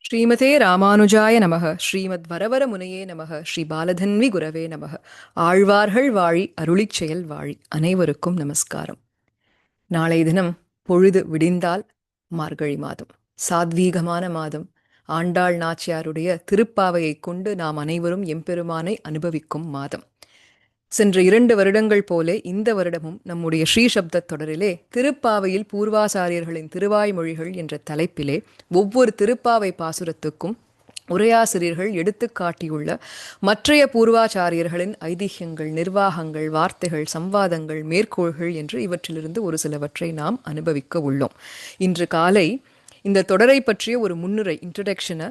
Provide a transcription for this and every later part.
ஸ்ரீமதே ராமானுஜாய நமக. ஸ்ரீமத் வரவர முனையே நமக. ஸ்ரீ பாலதன்வி குரவே நமக. ஆழ்வார்கள் வாழி அருளிச் செயல் வாழி. அனைவருக்கும் நமஸ்காரம். நாளை தினம் பொழுது விடிந்தால் மார்கழி மாதம், சாத்வீகமான மாதம். ஆண்டாள் நாச்சியாருடைய திருப்பாவையைக் கொண்டு நாம் அனைவரும் எம்பெருமானை அனுபவிக்கும் மாதம். சென்ற 2 வருடங்கள் போலே இந்த வருடமும் நம்முடைய ஸ்ரீசப்த தொடரிலே திருப்பாவையில் பூர்வாசாரியர்களின் திருவாய்மொழிகள் என்ற தலைப்பிலே ஒவ்வொரு திருப்பாவை பாசுரத்துக்கும் உரையாசிரியர்கள் எடுத்து காட்டியுள்ள மற்றைய பூர்வாச்சாரியர்களின் ஐதிஹ்யங்கள், நிர்வாகங்கள், வார்த்தைகள், சம்வாதங்கள், மேற்கோள்கள் என்று இவற்றிலிருந்து ஒரு சிலவற்றை நாம் அனுபவிக்க உள்ளோம். இன்று காலை இந்த தொடரை பற்றிய ஒரு முன்னுரை, இன்ட்ரடக்ஷனை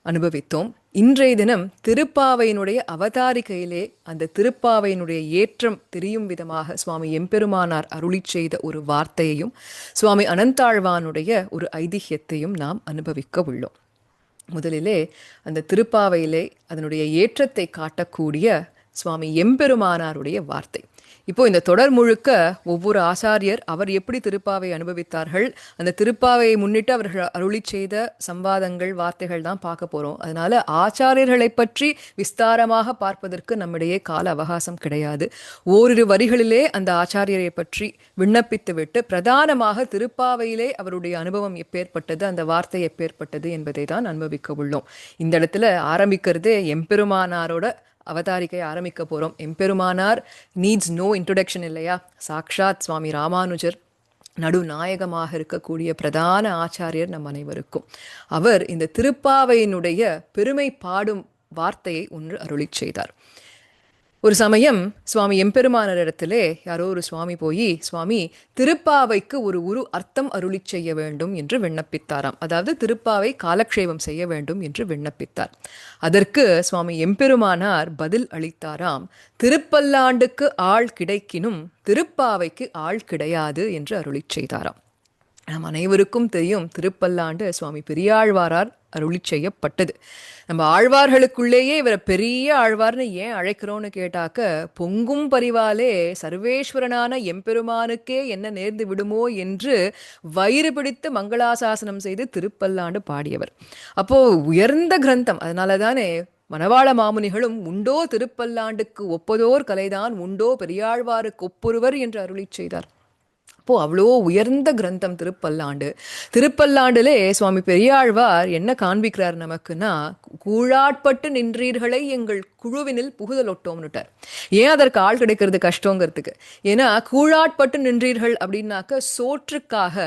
அனுபவித்தோம். இன்றைய தினம் திருப்பாவையினுடைய அவதாரிகையிலே அந்த திருப்பாவையினுடைய ஏற்றம் தெரியும் விதமாக சுவாமி எம்பெருமானார் அருளி செய்த ஒரு வார்த்தையையும் சுவாமி அனந்தாழ்வானுடைய ஒரு ஐதிஹ்யத்தையும் நாம் அனுபவிக்க உள்ளோம். முதலிலே அந்த திருப்பாவையிலே அதனுடைய ஏற்றத்தை காட்டக்கூடிய சுவாமி எம்பெருமானாருடைய வார்த்தை. இப்போ இந்த தொடர் முழுக்க ஒவ்வொரு ஆசாரியர் அவர் எப்படி திருப்பாவை அனுபவித்தார்கள், அந்த திருப்பாவையை முன்னிட்டு அவர்கள் அருளி செய்த சம்வாதங்கள், வார்த்தைகள் தான் பார்க்க போறோம். அதனால ஆச்சாரியர்களை பற்றி விஸ்தாரமாக பார்ப்பதற்கு நம்மிடையே கால அவகாசம் கிடையாது. ஓரிரு வரிகளிலே அந்த ஆச்சாரியரை பற்றி விண்ணப்பித்து விட்டு பிரதானமாக திருப்பாவையிலே அவருடைய அனுபவம் எப்பேற்பட்டது, அந்த வார்த்தை எப்பேற்பட்டது என்பதை தான் அனுபவிக்க உள்ளோம். இந்த இடத்துல ஆரம்பிக்கிறதே எம்பெருமானாரோட அவதாரிக்கை ஆரம்பிக்க போகிறோம். எம்பெருமானார் நீட்ஸ் நோ இன்ட்ரொடக்ஷன் இல்லையா? சாக்ஷாத் சுவாமி ராமானுஜர் நடுநாயகமாக இருக்கக்கூடிய பிரதான ஆச்சாரியர் நம் அனைவருக்கும். அவர் இந்த திருப்பாவையினுடைய பெருமை பாடும் வார்த்தையை ஒன்று அருளி செய்தார். ஒரு சமயம் சுவாமி எம்பெருமானர் இடத்திலே யாரோ ஒரு சுவாமி போய், சுவாமி திருப்பாவைக்கு ஒரு அர்த்தம் அருளி செய்ய வேண்டும் என்று விண்ணப்பித்தாராம். அதாவது திருப்பாவை காலக்ஷேபம் செய்ய வேண்டும் என்று விண்ணப்பித்தார். அதற்கு சுவாமி எம்பெருமானார் பதில் அளித்தாராம், திருப்பல்லாண்டுக்கு ஆள் கிடைக்கினும் திருப்பாவைக்கு ஆள் கிடையாது என்று அருளி செய்தாராம். நம் அனைவருக்கும் தெரியும், திருப்பல்லாண்டு சுவாமி பெரியாழ்வாரார் அருளி செய்யப்பட்டது. நம்ம ஆழ்வார்களுக்குள்ளேயே இவரை பெரிய ஆழ்வார்னு ஏன் அழைக்கிறோன்னு கேட்டாக்க, பொங்கும் பரிவாலே சர்வேஸ்வரனான எம்பெருமானுக்கே என்ன நேர்ந்து விடுமோ என்று வயிறு பிடித்து மங்களாசாசனம் செய்து திருப்பல்லாண்டு பாடியவர். அப்போ உயர்ந்த கிரந்தம். அதனால தானே மணவாள மாமுனிகளும் உண்டோ திருப்பல்லாண்டுக்கு ஒப்பதோர் கலைதான் உண்டோ பெரியாழ்வாருக்கு ஒப்புருவர் என்று அருளி செய்தார். அப்போ அவ்வளோ உயர்ந்த கிரந்தம் திருப்பல்லாண்டு. திருப்பல்லாண்டுலே சுவாமி பெரியாழ்வார் என்ன காண்பிக்கிறார் நமக்குன்னா, கூழாட்பட்டு நின்றீர்களை எங்கள் குழுவினில் புகுதலொட்டோம்னுட்டார். ஏன் அதற்கு ஆள் கிடைக்கிறது கஷ்டங்கிறதுக்கு. ஏன்னா கூழாட்பட்டு நின்றீர்கள் அப்படின்னாக்க சோற்றுக்காக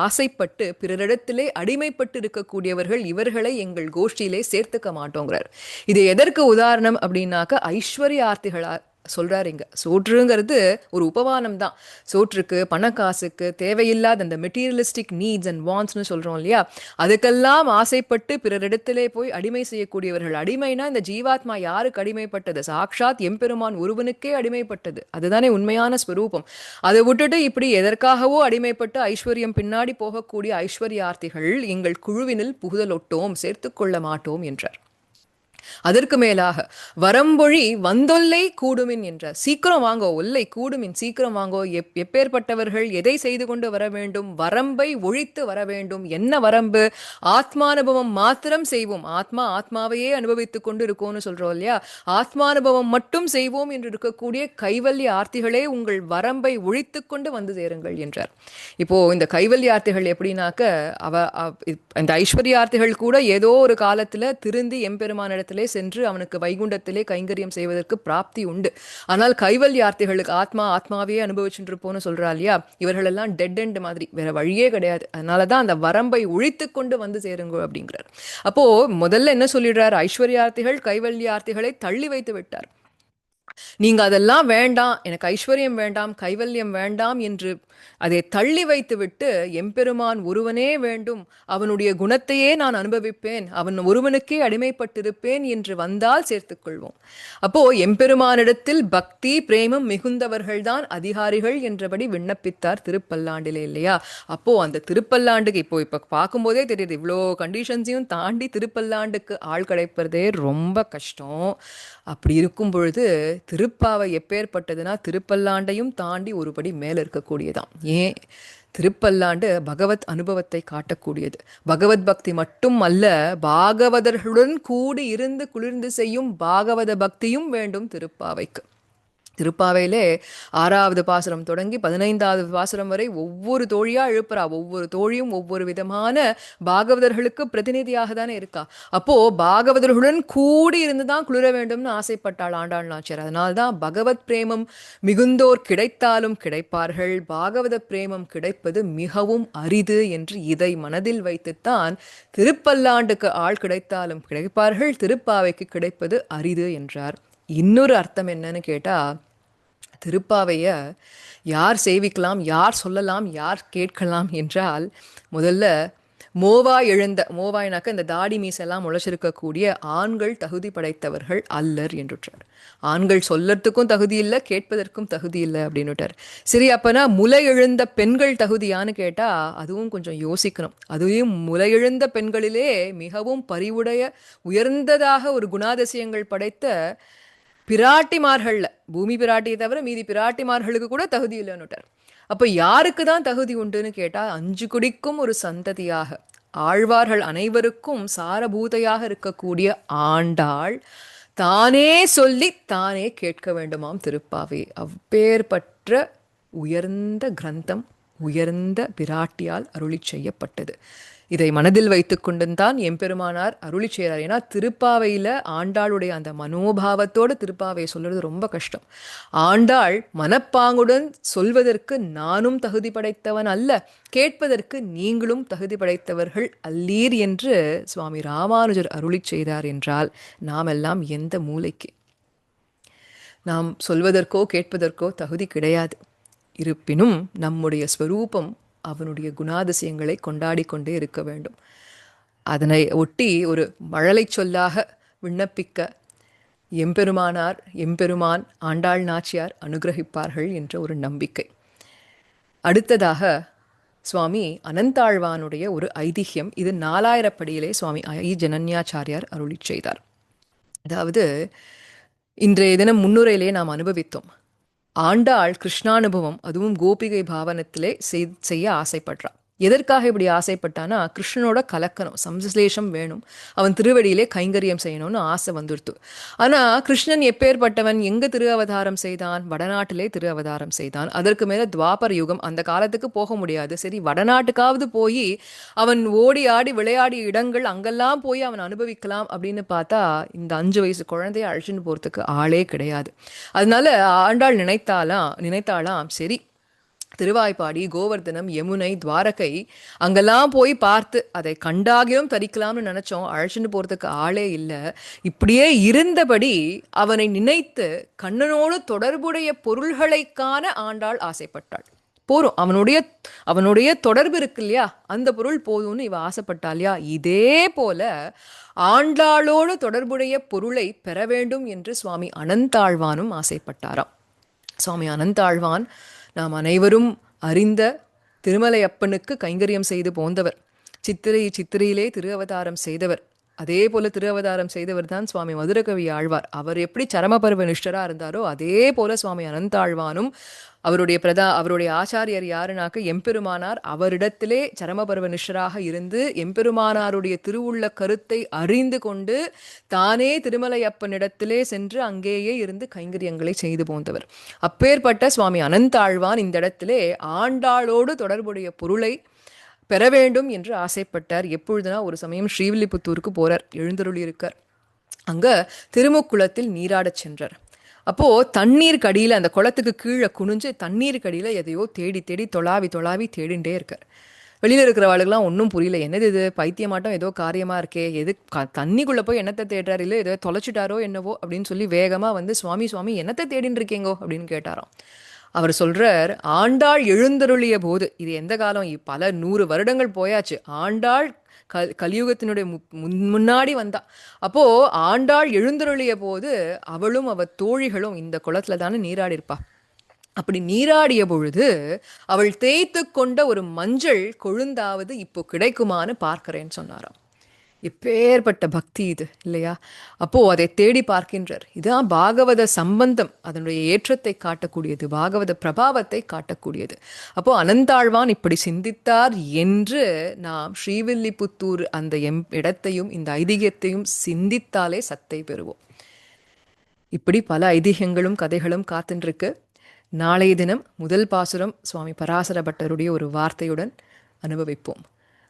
ஆசைப்பட்டு பிறரிடத்திலே அடிமைப்பட்டு இருக்கக்கூடியவர்கள், இவர்களை எங்கள் கோஷ்டியிலே சேர்த்துக்க மாட்டோங்கிறார். இது எதற்கு உதாரணம் அப்படின்னாக்க ஐஸ்வர்யார்த்திகளா சொல்றாரு. இங்க சோற்றுங்கிறது ஒரு உபமானம் தான். சோற்றுக்கு, பணக்காசுக்கு, தேவையில்லாத அந்த மெட்டீரியலிஸ்டிக் நீட்ஸ் அண்ட் வாண்ட்ஸ்னு சொல்றோம் இல்லையா, அதுக்கெல்லாம் ஆசைப்பட்டு பிறரிடத்திலே போய் அடிமை செய்யக்கூடியவர்கள். அடிமைனா இந்த ஜீவாத்மா யாருக்கு அடிமைப்பட்டது? சாக்ஷாத் எம்பெருமான் ஒருவனுக்கே அடிமைப்பட்டது. அதுதானே உண்மையான ஸ்வரூபம். அதை விட்டுட்டு இப்படி எதற்காகவோ அடிமைப்பட்டு ஐஸ்வர்யம் பின்னாடி போகக்கூடிய ஐஸ்வர்யார்த்திகள் எங்கள் குழுவினில் புகுதலொட்டோம், சேர்த்துக்கொள்ள மாட்டோம் என்றார். அதற்கு மேலாக வரம்பொழி வந்தொல்லை கூடுமின் என்றார். சீக்கிரம் வாங்கோ, ஒல்லை கூடுமின், சீக்கிரம் வாங்கோ. எப்பேற்பட்டவர்கள் எதை செய்து கொண்டு வர வேண்டும்? வரம்பை ஒழித்து வர வேண்டும். என்ன வரம்பு? ஆத்மானுபவம் மாத்திரம் செய்வோம். ஆத்மாவையே அனுபவித்துக் கொண்டு இருக்கோம்னு சொல்றோம் இல்லையா, ஆத்மானுபவம் மட்டும் செய்வோம் என்று இருக்கக்கூடிய கைவல்ய ஆர்த்திகளே உங்கள் வரம்பை ஒழித்து கொண்டு வந்து சேருங்கள் என்றார். இப்போ இந்த கைவல்ய ஆர்த்திகள் எப்படின்னாக்க, இந்த ஐஸ்வர்யார்த்திகள் கூட ஏதோ ஒரு காலத்துல திருந்தி எம்பெருமான இடத்துல சென்று அவனுக்கு வைகுண்டத்திலே கைங்கரியம் செய்வதற்கு பிராப்தி உண்டு. ஆனால் கைவல்யார்த்திகளுக்கு ஆத்மாவே அனுபவிச்சுட்டு இருப்போம்னு சொல்றா இல்லையா, இவர்கள் எல்லாம் டெட் எண்ட் மாதிரி, வேற வழியே கிடையாது. அதனாலதான் அந்த வரம்பை ஒழித்து கொண்டு வந்து சேருங்க அப்படிங்கிறார். அப்போ முதல்ல என்ன சொல்லிடுறார்? ஐஸ்வர்யார்த்திகள் கைவல்யார்த்திகளை தள்ளி வைத்து விட்டார். நீங்க அதெல்லாம் வேண்டாம், எனக்கு ஐஸ்வர்யம் வேண்டாம், கைவல்யம் வேண்டாம் என்று அதை தள்ளி வைத்து விட்டு, எம்பெருமான் ஒருவனே வேண்டும், அவனுடைய குணத்தையே நான் அனுபவிப்பேன், அவன் ஒருவனுக்கே அடிமைப்பட்டிருப்பேன் என்று வந்தால் சேர்த்துக்கொள்வோம். அப்போ எம்பெருமானிடத்தில் பக்தி பிரேமம் மிகுந்தவர்கள்தான் அதிகாரிகள் என்றபடி விண்ணப்பித்தார் திருப்பல்லாண்டிலே இல்லையா. அப்போ அந்த திருப்பல்லாண்டுக்கு இப்போ பார்க்கும்போதே தெரியுது, இவ்வளோ கண்டிஷன்ஸையும் தாண்டி திருப்பல்லாண்டுக்கு ஆள் கிடைப்பதே ரொம்ப கஷ்டம். அப்படி இருக்கும் பொழுது திருப்பாவை எப்பேற்பட்டதுன்னா, திருப்பல்லாண்டையும் தாண்டி ஒருபடி மேல இருக்கக்கூடியதான். ஏன் திருப்பல்லாண்டு பகவத் அனுபவத்தை காட்டக்கூடியது. பகவத் பக்தி மட்டும் அல்ல, பாகவதர்களுடன் கூடி இருந்து குளிர்ந்து செய்யும் பாகவத பக்தியும் வேண்டும் திருப்பாவைக்கு. திருப்பாவையிலே 6வது பாசுரம் தொடங்கி 15வது பாசுரம் வரை ஒவ்வொரு தோழியா எழுப்புறா. ஒவ்வொரு தோழியும் ஒவ்வொரு விதமான பாகவதர்களுக்கு பிரதிநிதியாக தானே இருக்கா. அப்போ பாகவதர்களுடன் கூடி இருந்துதான் குளிர வேண்டும்னு ஆசைப்பட்டாள் ஆண்டாள் நாச்சியார். அதனால்தான் பகவத் பிரேமம் மிகுந்தோர் கிடைத்தாலும் கிடைப்பார்கள், பாகவத பிரேமம் கிடைப்பது மிகவும் அரிது என்று இதை மனதில் வைத்துத்தான் திருப்பல்லாண்டுக்கு ஆள் கிடைத்தாலும் கிடைப்பார்கள், திருப்பாவைக்கு கிடைப்பது அரிது என்றார். இன்னொரு அர்த்தம் என்னன்னு கேட்டா, திருப்பாவைய யார் சேவிக்கலாம், யார் சொல்லலாம், யார் கேட்கலாம் என்றால், முதல்ல மோவாய் எழுந்த, மோவாய்னாக்க இந்த தாடி மீசெல்லாம் முளைச்சிருக்கக்கூடிய ஆண்கள் தகுதி படைத்தவர்கள் அல்லர் என்றுட்டார். ஆண்கள் சொல்லறதுக்கும் தகுதி இல்லை, கேட்பதற்கும் தகுதி இல்லை அப்படின்னுட்டார். சரி, அப்பனா முலை எழுந்த பெண்கள் தகுதியான்னு கேட்டா அதுவும் கொஞ்சம் யோசிக்கணும். அதுவும் முலை எழுந்த பெண்களிலே மிகவும் பரிவுடைய உயர்ந்ததாக ஒரு குணாதிசயங்கள் படைத்த பிராட்டிமார்கள்ல, பூமி பிராட்டியை தவிர மீதி பிராட்டிமார்களுக்கு கூட தகுதி இல்லைன்னுட்டார். அப்ப யாருக்கு தான் தகுதி உண்டுன்னு கேட்டா, 5 குடிக்கும் ஒரு சந்ததியாக ஆழ்வார்கள் அனைவருக்கும் சாரபூதையாக இருக்கக்கூடிய ஆண்டாள் தானே சொல்லி தானே கேட்க வேண்டுமாம் திருப்பாவை. அப்பேற்பட்ட உயர்ந்த கிரந்தம், உயர்ந்த பிராட்டியால் அருளி செய்யப்பட்டது. இதை மனதில் வைத்து கொண்டுதான் எம்பெருமானார் அருளி செய்கிறார். ஏன்னா திருப்பாவையில் ஆண்டாளுடைய அந்த மனோபாவத்தோடு திருப்பாவையை சொல்றது ரொம்ப கஷ்டம். ஆண்டாள் மனப்பாங்குடன் சொல்வதற்கு நானும் தகுதி படைத்தவன் அல்ல, கேட்பதற்கு நீங்களும் தகுதி படைத்தவர்கள் அல்லீர் என்று சுவாமி ராமானுஜர் அருளி செய்தார் என்றால் நாம் எல்லாம் எந்த மூலைக்கு? நாம் சொல்வதற்கோ கேட்பதற்கோ தகுதி கிடையாது. இருப்பினும் நம்முடைய ஸ்வரூபம் அவனுடைய குணாதிசயங்களை கொண்டாடி கொண்டே இருக்க வேண்டும். அதனை ஒட்டி ஒரு மழலை சொல்லாக விண்ணப்பிக்க எம்பெருமானார், எம்பெருமான், ஆண்டாள் நாச்சியார் அனுகிரகிப்பார்கள் என்ற ஒரு நம்பிக்கை. அடுத்ததாக சுவாமி அனந்தாழ்வானுடைய ஒரு ஐதிஹ்யம். இது 4000 படியிலே சுவாமி ஐ ஜனன்யாச்சாரியார் அருளி செய்தார். அதாவது இன்றைய தினம் முன்னுரையிலே நாம் அனுபவித்தோம். ஆண்டாள் கிருஷ்ணானுபவம், அதுவும் கோபிகை பாவனத்திலே செய்ய ஆசைப்படுறா. எதற்காக இப்படி ஆசைப்பட்டானா, கிருஷ்ணனோட கலக்கணும், சம்சலேஷம் வேணும், அவன் திருவடியிலே கைங்கரியம் செய்யணும்னு ஆசை வந்துடுத்து. ஆனா கிருஷ்ணன் எப்பேற்பட்டவன்? எங்க திரு அவதாரம் செய்தான்? வடநாட்டிலே திரு அவதாரம் செய்தான். அதற்கு மேல துவாபர யுகம், அந்த காலத்துக்கு போக முடியாது. சரி, வடநாட்டுக்காவது போய் அவன் ஓடி ஆடி விளையாடிய இடங்கள் அங்கெல்லாம் போய் அவன் அனுபவிக்கலாம் அப்படின்னு பார்த்தா இந்த 5 வயசு குழந்தைய அழைச்சின்னு போறதுக்கு ஆளே கிடையாது. அதனால ஆண்டாள் நினைத்தாலாம், சரி திருவாய்ப்பாடி, கோவர்தனம், யமுனை, துவாரகை அங்கெல்லாம் போய் பார்த்து அதை கண்டாகியும் தரிக்கலாம்னு நினைச்சோம். அழைச்சிட்டு போறதுக்கு ஆளே இல்லை. இப்படியே இருந்தபடி அவனை நினைத்து கண்ணனோடு தொடர்புடைய பொருள்களை காண ஆண்டாள் ஆசைப்பட்டாள். போரும், அவனுடைய தொடர்பு இருக்கு இல்லையா, அந்த பொருள் போதும்னு இவ ஆசைப்பட்டா இல்லையா. இதே போல ஆண்டாளோடு தொடர்புடைய பொருளை பெற வேண்டும் என்று சுவாமி அனந்தாழ்வானும் ஆசைப்பட்டாராம். சுவாமி அனந்தாழ்வான் நாம் அனைவரும் அறிந்த திருமலையப்பனுக்கு கைங்கரியம் செய்து போந்தவர். சித்திரையிலே திரு அவதாரம் செய்தவர். அதே போல திரு அவதாரம் செய்தவர் தான் சுவாமி மதுரகவி ஆழ்வார். அவர் எப்படி சரமபர்வ நிஷ்டரா இருந்தாரோ அதே போல சுவாமி அனந்தாழ்வானும் அவருடைய ஆச்சாரியர் யாருனாக்க எம்பெருமானார். அவரிடத்திலே சரமபர்வ நிஷ்டராக இருந்து எம்பெருமானாருடைய திருவுள்ள கருத்தை அறிந்து கொண்டு தானே திருமலையப்பனிடத்திலே சென்று அங்கேயே இருந்து கைங்கரியங்களை செய்து போந்தவர். அப்பேற்பட்ட சுவாமி அனந்தாழ்வான் இந்த இடத்திலே ஆண்டாளோடு தொடர்புடைய பொருளை பெற வேண்டும் என்று ஆசைப்பட்டார். எப்பொழுதுனா, ஒரு சமயம் ஸ்ரீவில்லிபுத்தூருக்கு போறார், எழுந்தருளி இருக்கார். அங்க திருமுக்குளத்தில் நீராடச் சென்றார். அப்போ தண்ணீர் கடியில, அந்த குளத்துக்கு கீழே குனிஞ்சு தண்ணீர் கடியில எதையோ தேடி தேடி தொலாவி தேடிண்டே இருக்கார். வெளியில இருக்கிறவாளுக்கெல்லாம் ஒன்றும் புரியல, என்னது இது பைத்தியமாட்டம், ஏதோ காரியமா இருக்கே, எது தண்ணிக்குள்ள போய் என்னத்தை தேடுறாரு, இல்லை ஏதோ தொலைச்சிட்டாரோ என்னவோ அப்படின்னு சொல்லி வேகமா வந்து சுவாமி என்னத்தை தேடின்னு இருக்கீங்கோ அப்படின்னு கேட்டாராம். அவர் சொல்றார், ஆண்டாள் எழுந்தருளிய போது, இது எந்த காலம், பல 100 வருடங்கள் போயாச்சு. ஆண்டாள் கலியுகத்தினுடைய முன்னாடி வந்தா. அப்போ ஆண்டாள் எழுந்தருளிய போது அவளும் அவ தோழிகளும் இந்த குளத்துல தானே நீராடி இருப்பா. அப்படி நீராடிய பொழுது அவள் தேய்த்து கொண்ட ஒரு மஞ்சள் கொழுந்தாவது இப்போ கிடைக்குமான்னு பார்க்கிறேன்னு சொன்னாராம். எப்பேற்பட்ட பக்தி இது இல்லையா? அப்போ அதை தேடி பார்க்கின்றார். இதான் பாகவத சம்பந்தம், அதனுடைய ஏற்றத்தை காட்டக்கூடியது, பாகவத பிரபாவத்தை காட்டக்கூடியது. அப்போ அனந்தாழ்வான் இப்படி சிந்தித்தார் என்று நாம் ஸ்ரீவில்லிபுத்தூர் அந்த இடத்தையும் இந்த ஐதிகியத்தையும் சிந்தித்தாலே சத்தை பெறுவோம். இப்படி பல ஐதிகங்களும் கதைகளும் காத்துருக்கு. நாளைய தினம் முதல் பாசுரம் சுவாமி பராசர பட்டருடைய ஒரு வார்த்தையுடன் அனுபவிப்போம்.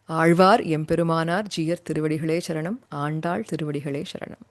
ஆழ்வார் எம்பெருமானார் ஜீயர் திருவடிகளே சரணம். ஆண்டாள் திருவடிகளே சரணம்.